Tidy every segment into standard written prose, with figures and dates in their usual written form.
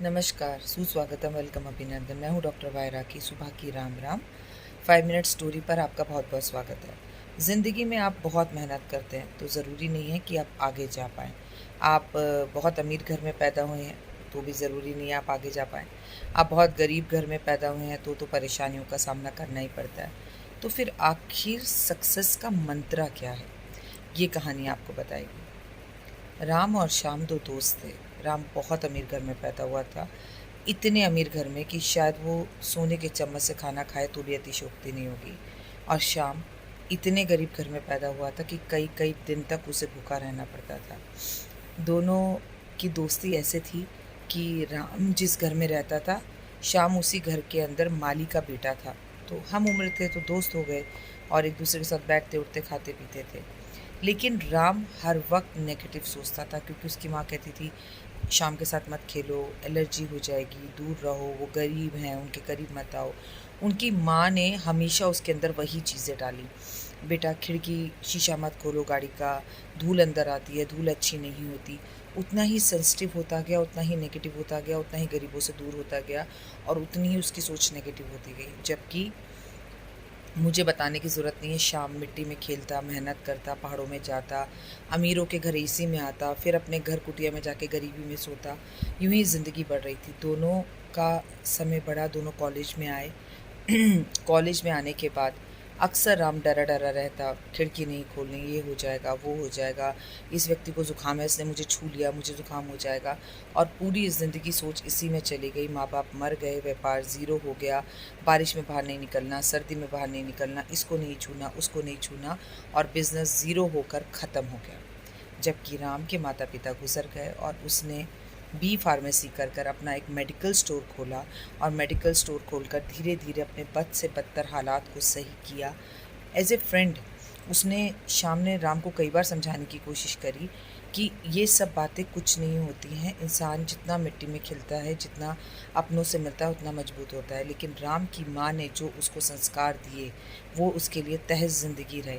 नमस्कार, सुस्वागतम, वेलकम, अभिनंदन। मैं हूँ डॉक्टर वायरा की सुबह की राम राम 5 मिनट स्टोरी पर आपका बहुत बहुत स्वागत है। ज़िंदगी में आप बहुत मेहनत करते हैं तो ज़रूरी नहीं है कि आप आगे जा पाएँ। आप बहुत अमीर घर में पैदा हुए हैं तो भी ज़रूरी नहीं है आप आगे जा पाएँ। आप बहुत गरीब घर में पैदा हुए हैं तो परेशानियों का सामना करना ही पड़ता है। तो फिर आखिर सक्सेस का मंत्रा क्या है? ये कहानी आपको बताएगी। राम और श्याम 2 दोस्त थे। राम बहुत अमीर घर में पैदा हुआ था। इतने अमीर घर में कि शायद वो सोने के चम्मच से खाना खाए तो भी अतिशयोक्ति नहीं होगी। और श्याम इतने गरीब घर में पैदा हुआ था कि कई-कई दिन तक उसे भूखा रहना पड़ता था। दोनों की दोस्ती ऐसे थी कि राम जिस घर में रहता था, श्याम उसी घर के अंदर माली का बेटा था। तो हम उम्र थे तो दोस्त हो गए और एक-दूसरे के साथ बैठते-उठते, खाते-पीते थे। लेकिन राम हर वक्त नेगेटिव सोचता था क्योंकि उसकी माँ कहती थी शाम के साथ मत खेलो, एलर्जी हो जाएगी, दूर रहो, वो गरीब हैं, उनके करीब मत आओ। उनकी माँ ने हमेशा उसके अंदर वही चीज़ें डाली, बेटा खिड़की शीशा मत खोलो गाड़ी का, धूल अंदर आती है, धूल अच्छी नहीं होती। उतना ही सेंसिटिव होता गया, उतना ही नेगेटिव होता गया, उतना ही गरीबों से दूर होता गया और उतनी ही उसकी सोच नेगेटिव होती गई। जबकि मुझे बताने की ज़रूरत नहीं है, शाम मिट्टी में खेलता, मेहनत करता, पहाड़ों में जाता, अमीरों के घर एसी में आता, फिर अपने घर कुटिया में जाके गरीबी में सोता। यूं ही ज़िंदगी बढ़ रही थी। दोनों का समय बढ़ा, दोनों कॉलेज में आए। कॉलेज में आने के बाद अक्सर राम डरा डरा रहता, खिड़की नहीं खोलनी, ये हो जाएगा, वो हो जाएगा, इस व्यक्ति को ज़ुकाम है, इसने मुझे छू लिया, मुझे ज़ुकाम हो जाएगा। और पूरी ज़िंदगी सोच इसी में चली गई। माँ बाप मर गए, व्यापार ज़ीरो हो गया, बारिश में बाहर नहीं निकलना, सर्दी में बाहर नहीं निकलना, इसको नहीं छूना, उसको नहीं छूना, और बिज़नेस ज़ीरो होकर ख़त्म हो गया। जबकि राम के माता पिता गुजर गए और उसने बी फार्मेसी कर अपना एक मेडिकल स्टोर खोला और मेडिकल स्टोर खोलकर धीरे धीरे अपने बद से बदतर हालात को सही किया। एज ए फ्रेंड उसने शाम ने राम को कई बार समझाने की कोशिश करी कि ये सब बातें कुछ नहीं होती हैं। इंसान जितना मिट्टी में खिलता है, जितना अपनों से मिलता है, उतना मजबूत होता है। लेकिन राम की माँ ने जो उसको संस्कार दिए वो उसके लिए तहस ज़िंदगी रहे।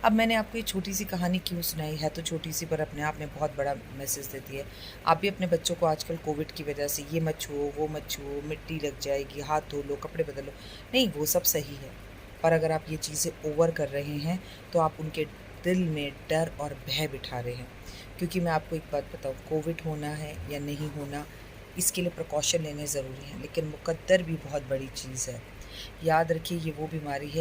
अब मैंने आपको ये छोटी सी कहानी क्यों सुनाई है, तो छोटी सी पर अपने आप में बहुत बड़ा मैसेज देती है। आप भी अपने बच्चों को आजकल कोविड की वजह से ये मत छुओ, वो मत छुओ, मिट्टी लग जाएगी, हाथ धो लो, कपड़े बदल लो, नहीं वो सब सही है। पर अगर आप ये चीज़ें ओवर कर रहे हैं तो आप उनके दिल में डर और भय बिठा रहे हैं। क्योंकि मैं आपको एक बात बताऊँ, कोविड होना है या नहीं होना, इसके लिए प्रिकॉशन लेने ज़रूरी हैं, लेकिन मुकद्दर भी बहुत बड़ी चीज़ है। याद रखिए, ये वो बीमारी है